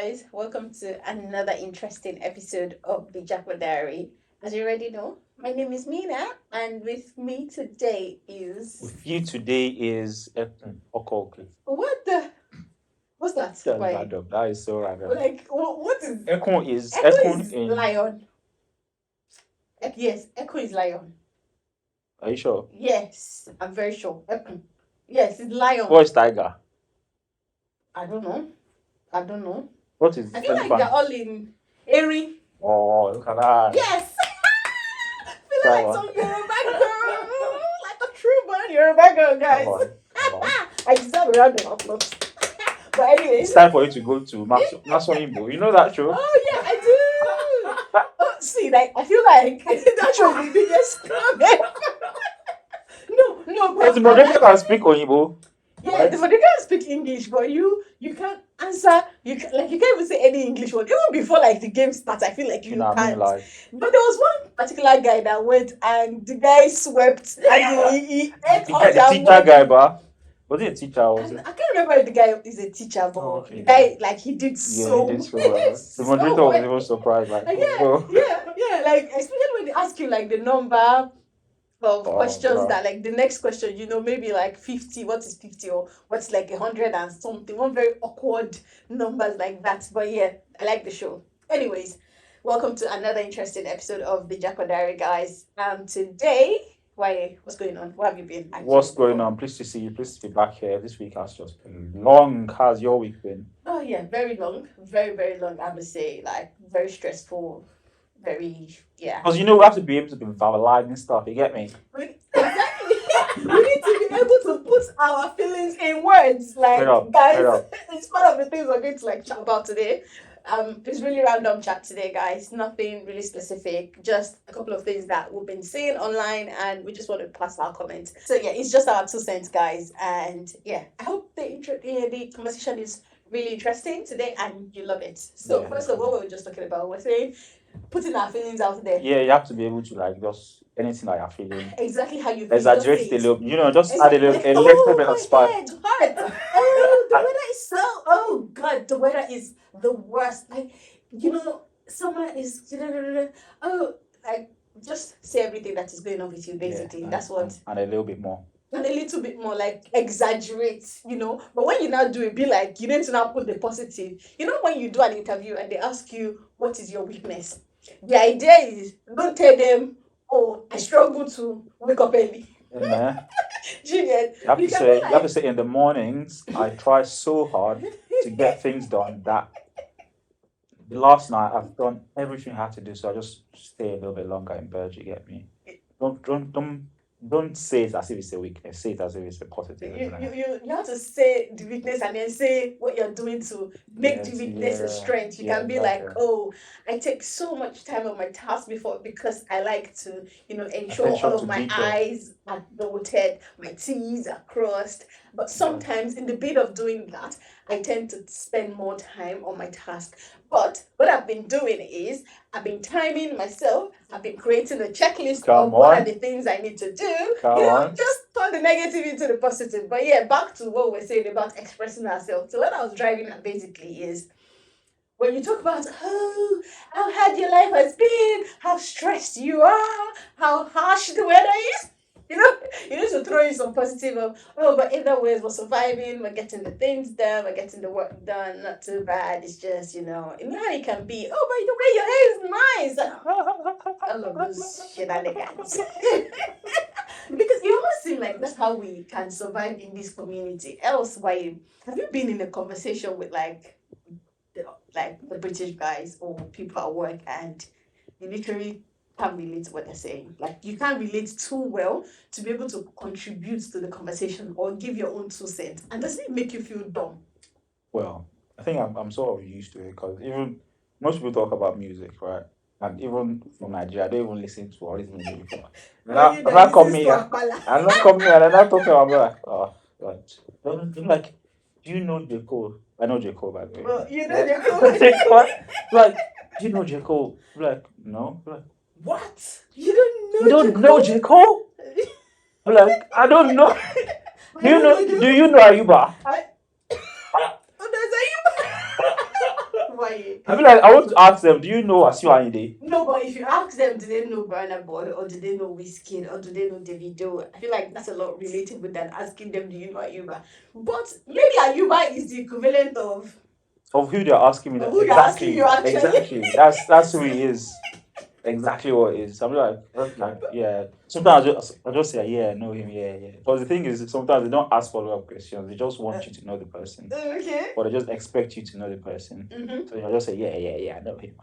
guys, welcome to another interesting episode of the Jacko Diary. As you already know, my name is Mina, and with me today is With you today is Okoki. what's that? That's Why? random. That is so random. Like what is Ekon is Echo is in. lion? Yes, Echo is lion. Are you sure? Yes, I'm very sure. Echo. Yes, it's lion. What is tiger? I don't know. What is I feel like elephant? they're all in Eri. Oh, look at that. Yes. I feel That like one. some Yoruba girl, like a true born Yoruba girl, guys. Come on. I deserve a round of applause. But anyways, It's time for you to go to Masonimbo. You know that show? oh yeah, I do. Oh, see, like I feel like that was the biggest scam ever. No, but Yes, Modric can speak Oyibo. yeah, the Modric can speak English, but you can't answer. You can't even say any English word. Even before like the game starts, I feel like you know what I mean? can't. Like, But there was one particular guy that went and the guy swept and he ate all the their teacher money. guy, but was it a teacher or was And it? I can't remember if the guy is a teacher, but Oh, okay. the guy like he did Yeah, so he did so well. The so moderator was well. even surprised. Like, Yeah. Like especially when they ask you like the number of questions wow. that like the next question, maybe like 50, what is 50 or what's like 100 and something, one very awkward numbers like that. But yeah, I like the show. Anyways, welcome to another interesting episode of the Jacko Diary, guys. Today, what's going on? What have you been actually? What's going on? Pleased to see you. Pleased to be back here. This week has just been long. How's your week been? Oh yeah, very long, very very long. I must say, like very stressful, very yeah. Because we have to be able to be verbalizing stuff. You get me? Exactly. We need to be able to put our feelings in words, like Straight up, guys. straight up. It's one of the things we're going to like chat about today. It's really random chat today, guys. Nothing really specific. Just a couple of things that we've been seeing online, and we just want to pass our comments. So yeah, it's just our 2 cents, guys. And yeah, I hope the conversation is really interesting today, and you love it. So Yeah. first of all, what we were just talking about, we're saying putting our feelings out there. Yeah, you have to be able to like just anything that you're feeling. Exactly how you feel. Exaggerate just it a say it. little. Just add a little bit of spice. Head, heart. Oh, the weather is so. Oh God, the weather is the worst. Like summer is. Oh, like just say everything that is going on with you. Basically, Yeah, that's what. And a little bit more. And a little bit more, like exaggerate, But when you now do it, be like, you need to now put the positive. When you do an interview and they ask you, what is your weakness? The idea is, don't tell them, oh, I struggle to wake up early. Yeah. You have to say in the mornings, I try so hard to get things done that last night I've done everything I had to do, so I just stay a little bit longer in bed. You get me? Don't say it as if it's a weakness. Say it as if it's a positive. You have to say the weakness and then say what you're doing to make the weakness a strength. You can be like, oh, I take so much time on my task before because I like to, ensure all of my I's are dotted, my T's are crossed. But sometimes in the bit of doing that, I tend to spend more time on my task. But what I've been doing is I've been timing myself. I've been creating a checklist of what are the things I need to do. Just turn the negative into the positive. But yeah, back to what we're saying about expressing ourselves. So what I was driving at basically is when you talk about how hard your life has been, how stressed you are, how harsh the weather is. You need to throw in some positive of, but either ways, we're surviving, we're getting the things done, we're getting the work done, not too bad. It's just, how it can be. Oh, by the way, your hair is nice. I love those shenanigans. Because it almost seems like that's how we can survive in this community. Else, why have you been in a conversation with like the British guys or people at work and you literally can't relate to what they're saying? Like you can't relate too well to be able to contribute to the conversation or give your own 2 cents. And doesn't it make you feel dumb? Well, I think I'm sort of used to it because even most people talk about music, right? And even from Nigeria, I don't even listen to all this music before. I'm not coming here and I'm not talking about like, oh, God. I'm like, do you know J. Cole? I know J. Cole, by the way. Well, you know J. Cole. Like, do you know J. Cole? Like, no. Like, what? You don't know J. Cole? Like, I don't know. Do you know Ayuba? There's Ayuba. Waye. I feel like I want to ask them, do you know Asiu Ayinde? No, but if you ask them, do they know Burna Boy or do they know Wizkid or do they know Davido? I feel like that's a lot relatable than asking them, do you know Ayuba? But maybe Ayuba is the equivalent of who they're asking me. Of who they're asking you, actually. Exactly. That's who he is. Exactly what it is. I'm like, yeah. Sometimes I just say, yeah, I know him, yeah. But the thing is, sometimes they don't ask follow-up questions. They just want you to know the person. Okay. Or they just expect you to know the person. Mm-hmm. So you just say, yeah, I know him.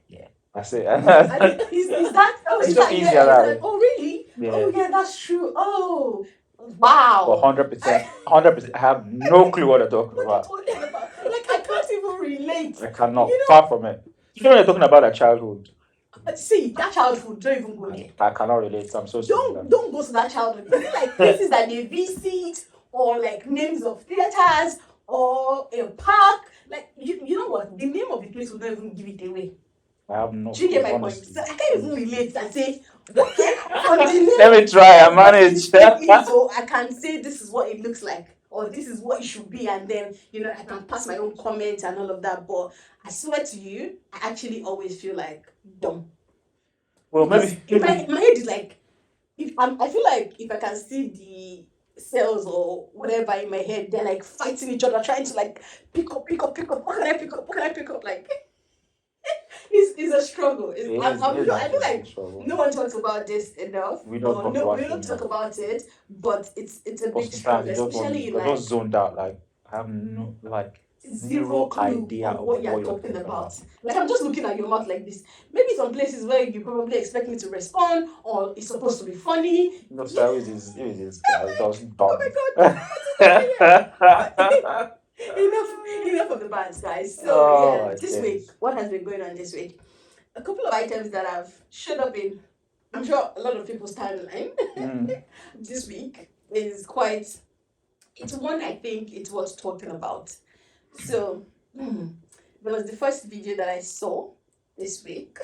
Yeah. That's it. Is that? Oh, It's is so that? easy Yeah. like Like, oh, really? Yeah. Oh, yeah, that's true. Oh, wow. 100%. I have no clue what they're talking about. What are you talking about? Like, I can't even relate. I cannot. Far from it. You know when they're talking about their childhood. See, that childhood, don't even go there. I cannot relate. I'm so sorry. Don't go to that childhood. Is it like places that they visit or like names of theaters or a park? Like you know what? The name of the place will not even give it away. I have no. Do you get my point? So I can't even relate and say, okay, let me try and manage. So I can say this is what it looks like, or this is what it should be, and then I can pass my own comments and all of that. But I swear to you, I actually always feel like dumb. Well, because maybe my head is like, I feel like if I can see the cells or whatever in my head, they're like fighting each other, trying to like pick up. What can I pick up? What can I pick up? Like. It's a struggle. I feel like no one talks about this enough. We don't talk about it, but it's a big struggle, especially in like. I just zoned out. Like I have no zero idea of what you're talking about. Like I'm just looking at your mouth like this. Maybe some places where you probably expect me to respond, or it's supposed to be funny. No, so it is just dumb. Oh my god! Enough of the bands, guys. So this week, what has been going on this week? A couple of items that have showed up in, I'm sure, a lot of people's timeline this week is quite. It's one I think it's worth talking about. So there was the first video that I saw this week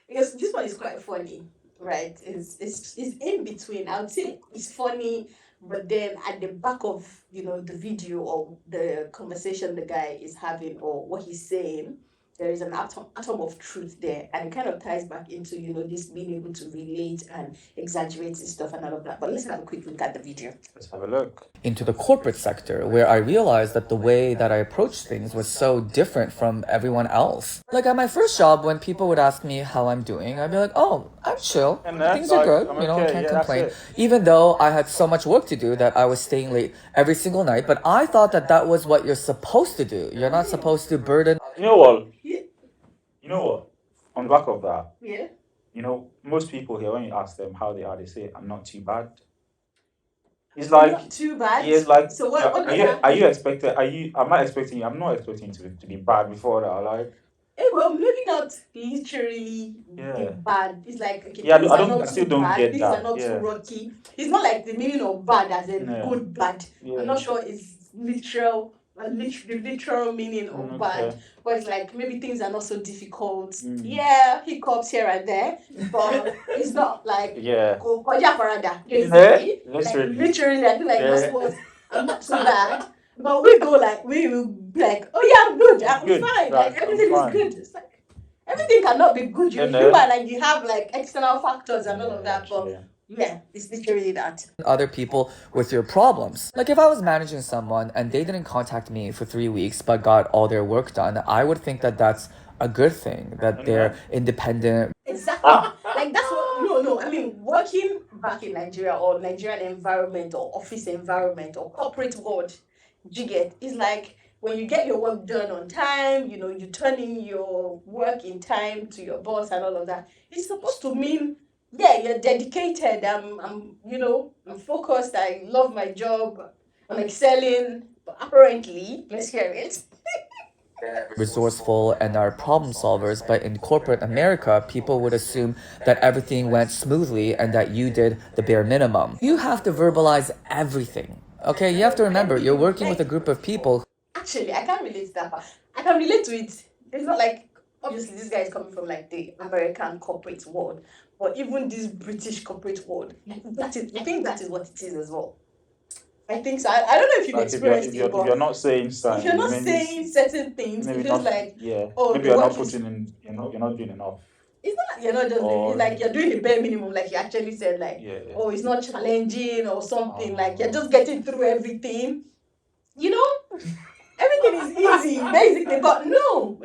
because this one is quite funny, right? It's in between. I would say it's funny. But then at the back of the video or the conversation the guy is having or what he's saying, there is an atom of truth there, and it kind of ties back into this being able to relate and exaggerate and stuff and all of that. But let's have a quick look at the video. Let's have a look. Into the corporate sector, where I realized that the way that I approached things was so different from everyone else. Like at my first job, when people would ask me how I'm doing, I'd be like, "Oh, I'm chill. Things are good. I can't complain." Even though I had so much work to do that I was staying late every single night, but I thought that was what you're supposed to do. You're not supposed to burden. You know what? On the back of that, yeah. Most people here, when you ask them how they are, they say, "I'm not too bad." It's like not too bad. Yeah, it's like. So what? Are you expected? Am I expecting you? I'm not expecting to be bad before that. Like. Well, maybe not literally bad. It's like okay, I still don't get things that. Are not too rocky. It's not like the meaning of bad as in good bad. Yeah. I'm not sure it's literal. The literal meaning of bad, but it's like maybe things are not so difficult. Yeah, hiccups here and there, but it's not like literally, I feel like that's what I'm not so bad. But we will be like, oh yeah, I'm good, I'm fine. Like everything is good. It's like everything cannot be good. You're human, like you have like external factors and all of that, but. Yeah, it's literally that. Other people with your problems. Like if I was managing someone and they didn't contact me for 3 weeks but got all their work done, I would think that that's a good thing, that they're independent. Exactly. Like that's what, no. I mean, working back in Nigeria or Nigerian environment or office environment or corporate world, you get, it's like when you get your work done on time, you turn in your work in time to your boss and all of that. It's supposed to mean you're dedicated. I'm focused. I love my job. I'm excelling. But apparently, let's hear it. Resourceful and are problem solvers, but in corporate America, people would assume that everything went smoothly and that you did the bare minimum. You have to verbalize everything. Okay, you have to remember, you're working with a group of people. Actually, I can't relate to that part. I can relate to it. It's not like, obviously, this guy is coming from like the American corporate world. But even this British corporate world, I think that is what it is as well. I think so. I don't know if you've Like experienced it, if but you're not saying if something, you're not maybe saying certain things, it maybe feels not. like, Yeah, oh, maybe the you're work not is. putting in. You're not doing enough. It's not like you're not just doing Or it's like you're doing the bare minimum, like you actually said, like, yeah. oh, it's not challenging or something, like you're just getting through everything. You know, everything is easy, basically. But no,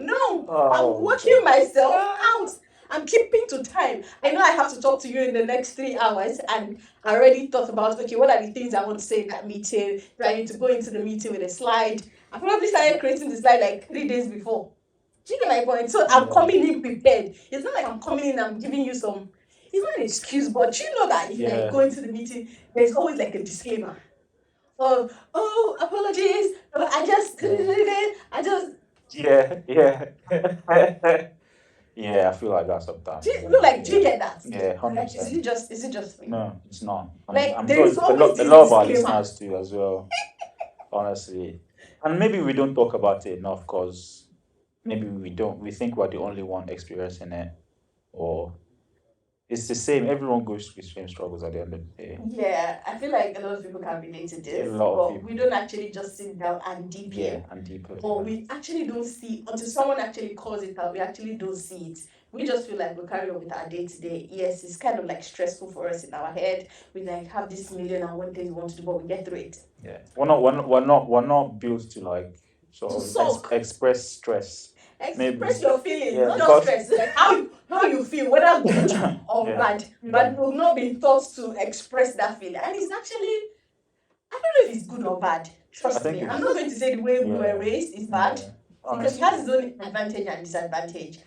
I'm working myself out. I'm keeping to time. I know I have to talk to you in the next 3 hours, and I already thought about, okay, what are the things I want to say in that meeting? Do I need to go into the meeting with a slide? I probably started creating the slide like 3 days before. Do you get my point? So I'm coming in prepared. It's not like I'm coming in, I'm giving you some. It's not an excuse, but you know that if you like go into the meeting, there's always like a disclaimer of, oh, apologies, but I just. Yeah, I feel like that sometimes. Do you get that? Yeah, Like, 100%. is it just me? No, it's not. Like, I'm there sure is a always lot this of our disclaimer. listeners too as well. Honestly, and maybe we don't talk about it enough because maybe we think we're the only one experiencing it, or it's the same. Everyone goes through the same struggles at the end of the day. Yeah, I feel like a lot of people can relate to this, A lot of but people. we don't actually just sit down and deep in. And deeper. Or we actually don't see until someone actually calls it out. We actually don't see it. We just feel like we carry on with our day to day. Yes, it's kind of like stressful for us in our head. We like have this million and one thing we want to do, but we get through it. Yeah, we're not built to like sort of express stress. Express your feelings, Yeah, not just stress. Like how you feel, whether good or Yeah. bad. But we've not been taught to express that feeling. And it's actually, I don't know if it's good or bad. Trust me. I'm not going to say the way we were raised is bad. Because it has its own advantage and disadvantage.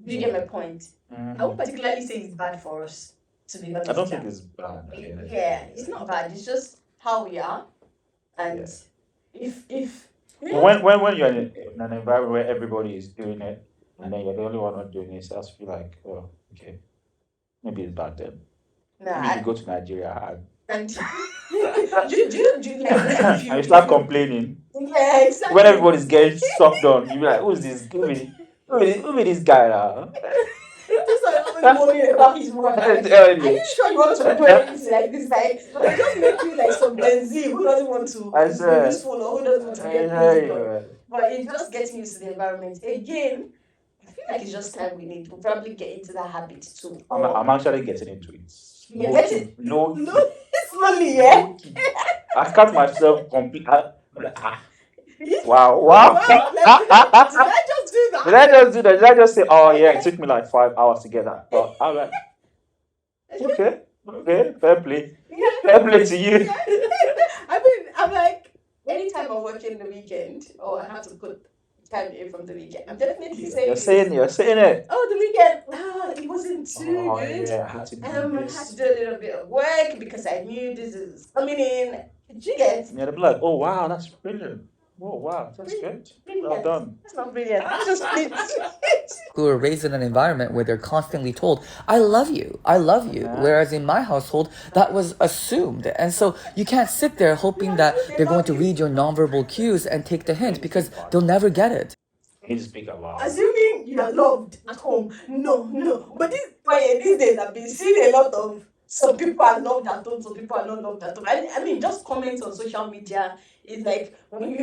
Do you get my point? I won't particularly say it's bad for us, to be honest. I don't think it's bad. Yeah, it's not bad. It's just how we are. And if when you're in an environment where everybody is doing it and then you're the only one not doing it, so I just feel like, oh, okay, maybe it's bad then. Maybe you go to Nigeria and do you like and you start complaining. Yeah, exactly. When everybody's getting sucked on, you be like, who's this? Who be this guy now? Just always worrying about his work. Are you sure you want to do anything like this? Like, it just makes you like some Gen Z who doesn't want to be useful or who doesn't want to get things done. But it's just getting used to the environment. Again, I feel like it's just time we need to probably get into that habit too. I'm actually getting into it. No, slowly, yeah. I cut myself completely. Wow. Did I just do that? Did I just do that? Did I just say, oh yeah, it took me like 5 hours to get that? But I'm like, okay, fair play. Fair play to you. I mean, I'm like, anytime I'm working the weekend or I have to put time in from the weekend, I'm definitely saying You're saying it. Oh, the weekend, it wasn't too good. Yeah, I had to do a little bit of work because I knew this is coming in. Did you get? Yeah, they'll be like, oh wow, that's brilliant. Oh wow, that's good. Well done. That's not brilliant. That's just Who are raised in an environment where they're constantly told, I love you, I love you. Whereas in my household, that was assumed. And so you can't sit there hoping that they're going to read your nonverbal cues and take the hint because they'll never get it. You need to speak about assuming you are loved at home. No. But these days I've been seeing a lot of some people are loved at home, some people are not loved at home. I mean, just comments on social media is like when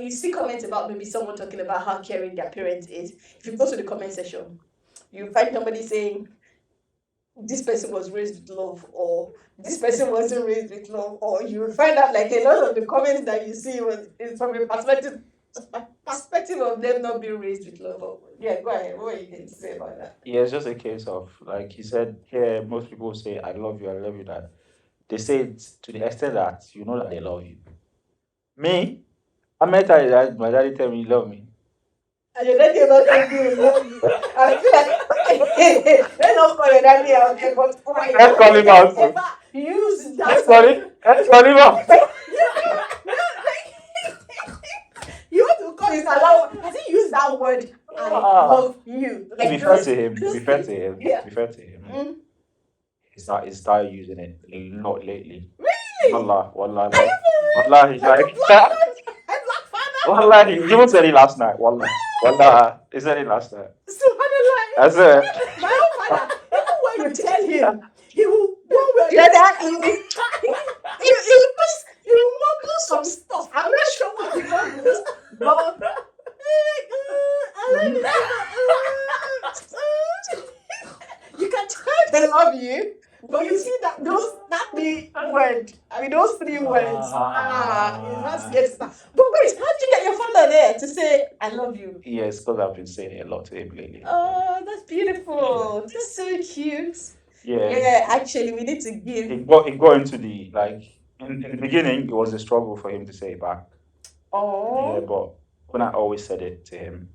you see comments about maybe someone talking about how caring their parents is, if you go to the comment section, you find somebody saying this person was raised with love or this person wasn't raised with love, or you will find out like a lot of the comments that you see is from a perspective of them not being raised with love. Yeah, go ahead. What are you going to say about that? Yeah, it's just a case of, like he said, here most people say, I love you, that. They say it to the extent that you know that they love you. Me, how many times did my daddy tell me he love me? And your daddy not telling you he love you. I feel like let's not call your daddy out there, but let's call him out. Use that. Let's call him out. You want to call it allow? Has he used that word? I love you. Like, be fair to him. Yeah. Be fair to him. He started using it a lot lately. Really? Wallah. He's like a black father. Wallah, he even said it last night. Wallah, he said it last night. Subhanallah. I said, my own father. Even when you tell him, he will one way or the other. He will some stuff. I'm not sure what the word is, but I love you. You can type I love you, but you see that that the word. I mean those 3 words. It's not yet stuff. But wait, how did you get your father there to say I love you? Yes, because I've been saying it a lot to him lately. Oh, that's beautiful. That's so cute. Yeah. Yeah, actually, we need to give. It got into the in the beginning. It was a struggle for him to say it back. Oh. Yeah, but when I always said it to him,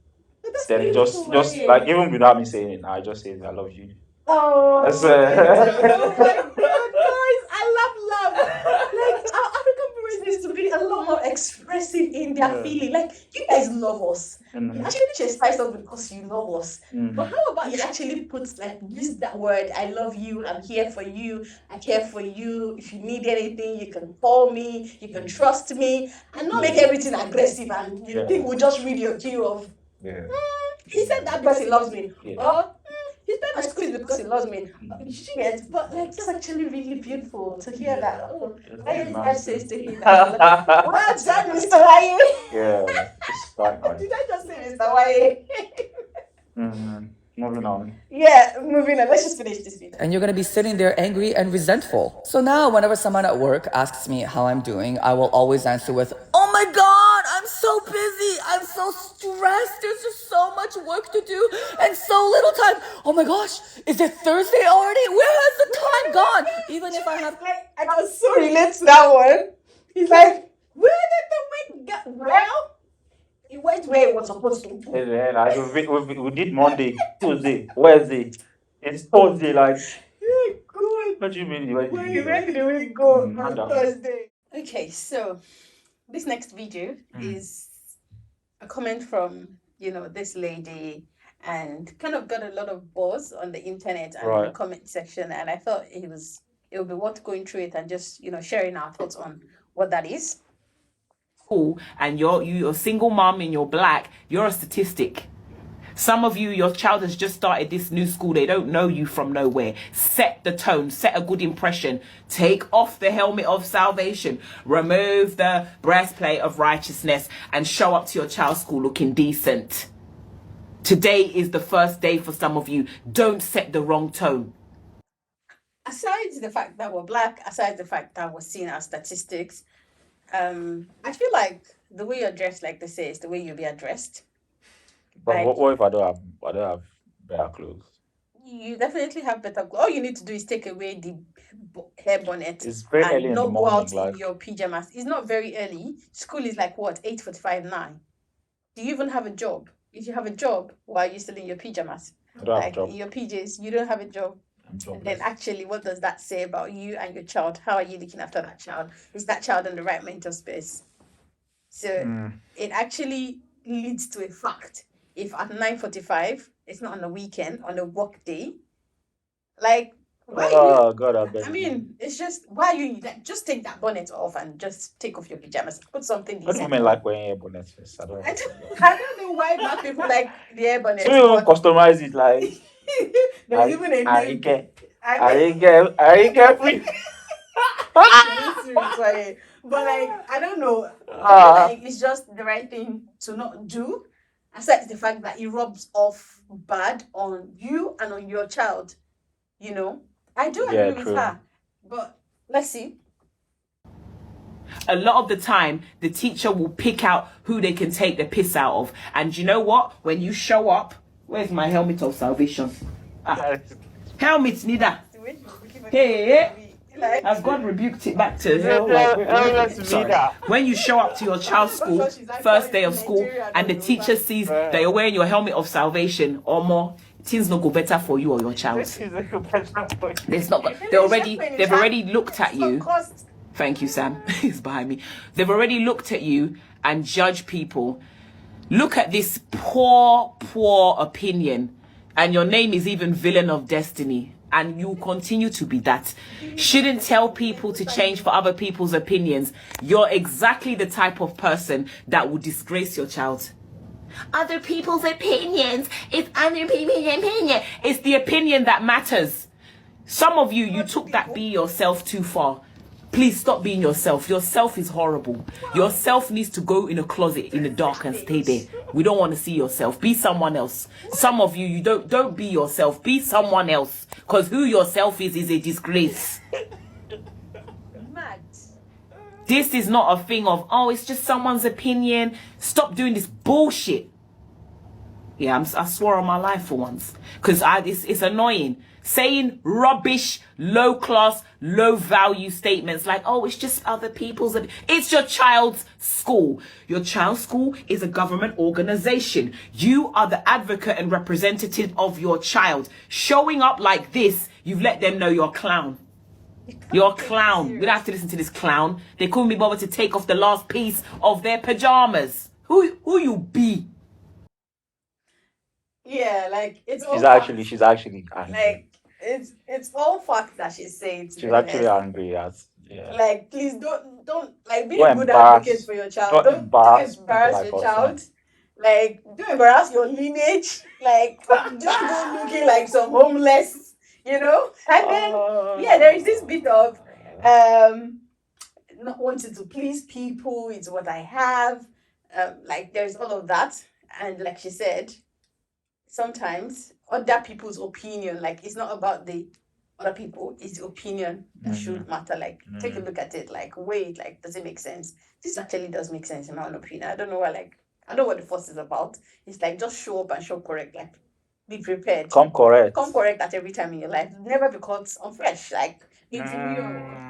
That's then it just beautiful, like even without me saying it, I just say I love you. Oh, That's, oh my God, guys, I love. Like our African parents needs to be a lot more expressive in their feeling. Like you guys love us. You actually chastise us because you love us. But how about you actually use that word? I love you. I'm here for you. I care for you. If you need anything, you can call me. You can trust me, and not make everything aggressive. And you think we'll just read your cue of. Yeah. He said that because he loves me. Or he said my school is because he loves me. But that's actually really beautiful to hear that. Oh, I says to him that. Well done, Mr. Waye. Yeah, it's quite nice. Did I just say Mr. Waye? Moving on. Yeah, moving on. Let's just finish this video. And you're gonna be sitting there angry and resentful. So now, whenever someone at work asks me how I'm doing, I will always answer with, "Oh my God, I'm so busy. I'm so stressed. There's just so much work to do and so little time. Oh my gosh, is it Thursday already? Where has the time gone?" Even if I have... I can so relate to that one. He's like, where did the week go? Well, it went where it was supposed to. We did Monday, Tuesday, Wednesday. It's Thursday, like. Good. What do you mean? Where did the week go on Thursday? Okay, so this next video is a comment from this lady, and kind of got a lot of buzz on the internet and in the comment section, and I thought it would be worth going through it and just sharing our thoughts on what that is. Cool, and you're a single mom and you're black, you're a statistic. Some of you, your child has just started this new school. They don't know you from nowhere. Set the tone, set a good impression. Take off the helmet of salvation. Remove the breastplate of righteousness and show up to your child's school looking decent. Today is the first day for some of you. Don't set the wrong tone. Aside the fact that we're black, aside the fact that we're seen as statistics, I feel like the way you're dressed, like they say, is the way you'll be addressed. But what if I don't have better clothes? You definitely have better clothes. All you need to do is take away the hair bonnet. It's very early in the morning, not go out in your pajamas. It's not very early. School is like what, 8:45, 9. Do you even have a job? If you have a job, why are you still in your pajamas? I don't have a job. In your PJs, you don't have a job. And then actually, what does that say about you and your child? How are you looking after that child? Is that child in the right mental space? So it actually leads to a fact. If at 9:45, it's not on a weekend, on a work day, like, why God, I beg. I mean, it's just, why you just take that bonnet off and just take off your pajamas, put something decent. What do you mean like wearing hair bonnets? I don't know why black people like the hair bonnet. So you don't customize it like. There's even a name. I get free. But I don't know. I feel like it's just the right thing to not do. Aside the fact that it rubs off bad on you and on your child. I do agree with her. But let's see. A lot of the time, the teacher will pick out who they can take the piss out of. And you know what? When you show up, where's my helmet of salvation? Helmet, neither. Hey, has God rebuked it back to hell? Sorry. When you show up to your child's school, first day of school, and the teacher sees that you're wearing your helmet of salvation or more, things not go better for you or your child. They've already looked at you. Thank you, Sam. He's behind me. They've already looked at you and judged people. Look at this poor opinion. And your name is even villain of destiny. And you continue to be that. Shouldn't tell people to change for other people's opinions. You're exactly the type of person that would disgrace your child. Other people's opinions. It's other people's opinion. It's the opinion that matters. Some of you took that be yourself too far. Please stop being yourself. Yourself is horrible. Yourself needs to go in a closet in the dark and stay there. We don't want to see yourself. Be someone else. Some of you don't be yourself. Be someone else. Because who yourself is a disgrace. Mad. This is not a thing of, oh, it's just someone's opinion. Stop doing this bullshit. Yeah, I swore on my life for once. Because it's annoying. Saying rubbish, low class, low value statements like, oh, it's just other people's. It's your child's school. Your child's school is a government organization. You are the advocate and representative of your child. Showing up like this, you've let them know you're a clown. You're a clown. We don't have to listen to this clown. They couldn't be bothered to take off the last piece of their pajamas. Who you be? Yeah, like it's all She's facts. actually angry. Like it's all fact that she's saying. To She's be actually honest. angry as Like, please don't like be Don't a good embarrass- advocate for your child. don't Don't embarrass embarrass people your like us, child. Like, don't embarrass your lineage. Like, don't go looking like some homeless, you know. And then yeah, there is this bit of not wanting to please people. It's what I have. Like there's all of that, and like she said, sometimes other people's opinion, like it's not about the other people, it's the opinion that should matter. Like take a look at it, like wait, like does it make sense? This actually does make sense in my own opinion. I don't know what I know what the fuss is about. It's like just show up and show correct, like be prepared. come correct. Come correct at every time in your life. Never be caught unfresh. Like it's real.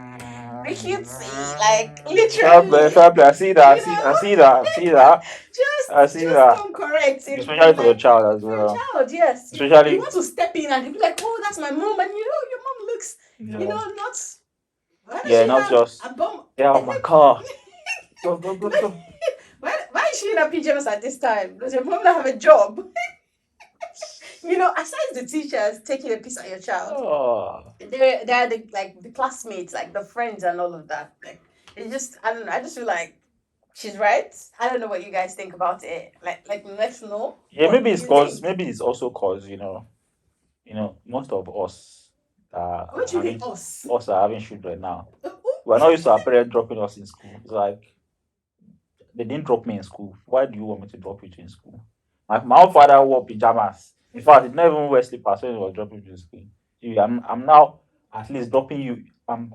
Be cutesy, like literally. Fair play. I see that. I see that. Just come correct. Especially for your child as For your well. child, yes. Especially You want to step in and be like, oh, that's my mom, and you know your mom looks, you know, not. Why does she not have just a bum? my car. Go. Why is she in her pajamas at this time? Does your mom not have a job? You know, aside the teachers taking a piece of your child, Oh. they're the classmates, like the friends and all of that. Like it's just I don't know. I just feel like she's right. I don't know what you guys think about it. Like let's know. Yeah, what maybe you it's cause think. maybe it's also cause most of us What do you mean us? are having children now. We're not used to our parents dropping us in school. It's like they didn't drop me in school. Why do you want me to drop you in school? My own father wore pajamas. In fact, he didn't even wear slippers when he was dropping you in school. I'm now at least dropping you. I'm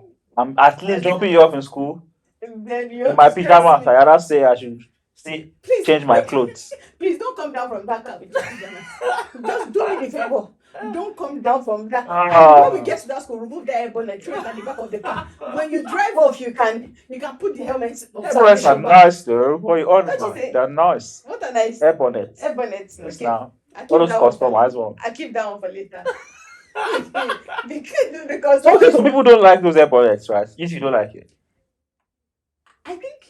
at least dropping you off in school Then in my pajamas. I rather say I should change my clothes. Please don't come down from that car with your pajamas. Just do me the favor. Don't come down from that. And when we get to that school, remove the air bonnet, throw it at the back of the car. When you drive off, you can put the helmet. Bonnets are nice though. What you on? What you say? They're nice. What a nice Air bonnets. air bonnet. Yes, Okay. now. I keep All those that one for customized ones. I keep that one for later. because Some people don't like those air bonnets, right? If you don't like it. I think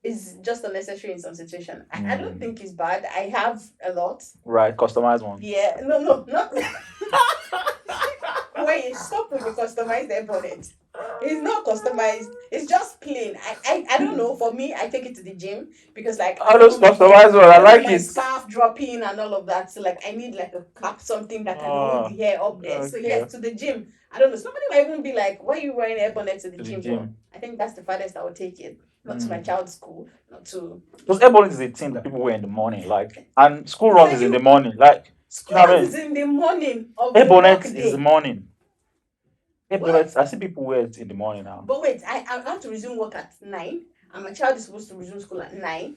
it's just unnecessary in some situation. I don't think it's bad. I have a lot. Right, customized one. Yeah, no, not. Wait, stop with the customized air bonnet. It's not customized. It's just plain. I don't know. For me, I take it to the gym because like All those customized ones, I like my it. scarf dropping and all of that. So like I need like a cap, something that can hold the hair up there. So okay. yes, to the gym. I don't know. Somebody might even be like, "Why are you wearing air bonnet to the gym?" gym. I think that's the farthest I would take it. Not to my child's school, not to. Because air bonnet is a thing that people wear in the morning, like, and school runs is in the morning, like. School You know what I is in the morning of Air the bonnet work is day. the morning. Air bonnet, I see people wear it in the morning now. But wait, I have to resume work at 9, and my child is supposed to resume school at 9,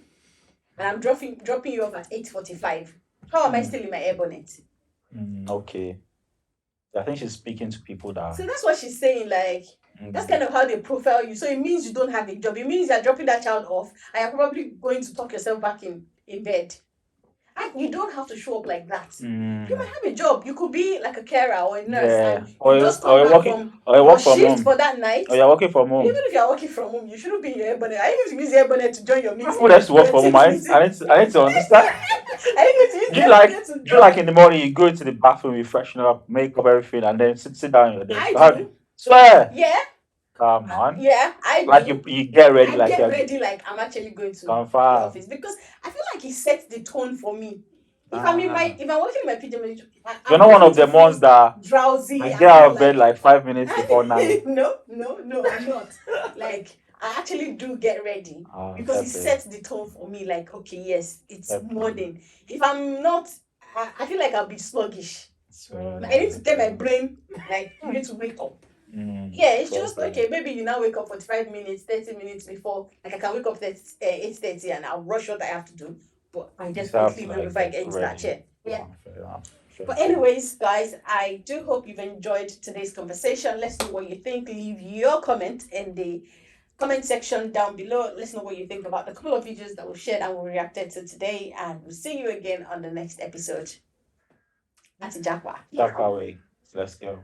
and I'm dropping you off at 8:45. How am I still in my air bonnet? Okay. I think she's speaking to people that. So that's what she's saying. Like that's kind of how they profile you. So it means you don't have a job. It means you're dropping that child off, and you're probably going to tuck yourself back in bed. And you don't have to show up like that. You might have a job. You could be like a carer or a nurse. Yeah. And Or you you're just come back working- from or you your work from shift home. for that night. Or you're working from home. Even if you're working from home, you shouldn't be in your air bonnet. I need to use the air bonnet to join your meeting. Who has to work from home? I need to understand. I need to use Do the you air like bonnet to do you like in the morning you go into the bathroom, you freshen up, make up everything, and then sit down in your desk? I do. Swear. Yeah, Come on. yeah, I do. Like you get ready I like get you're ready like I'm actually going to the confirm. office because I feel like it sets the tone for me. If I'm working in my pajamas, You're not one of the ones that drowsy. I get out of bed like 5 minutes before 9. No, I'm not. Like I actually do get ready because it sets the tone for me. Like, okay, yes, it's morning. If I'm not, I feel like I'll be sluggish. I need to tell my brain, like, you need to wake up. Yeah, it's just okay. Maybe you now wake up 45 minutes, 30 minutes before. Like I can wake up 8:30 and I'll rush what I have to do. But I just quickly move before I get into that chair. Yeah. But anyways, guys, I do hope you've enjoyed today's conversation. Let's know what you think. Leave your comment in the comment section down below. Let's know what you think about the couple of videos that we've shared and we reacted to today. And we'll see you again on the next episode. That's Jackwa. Jackwa way. Let's go.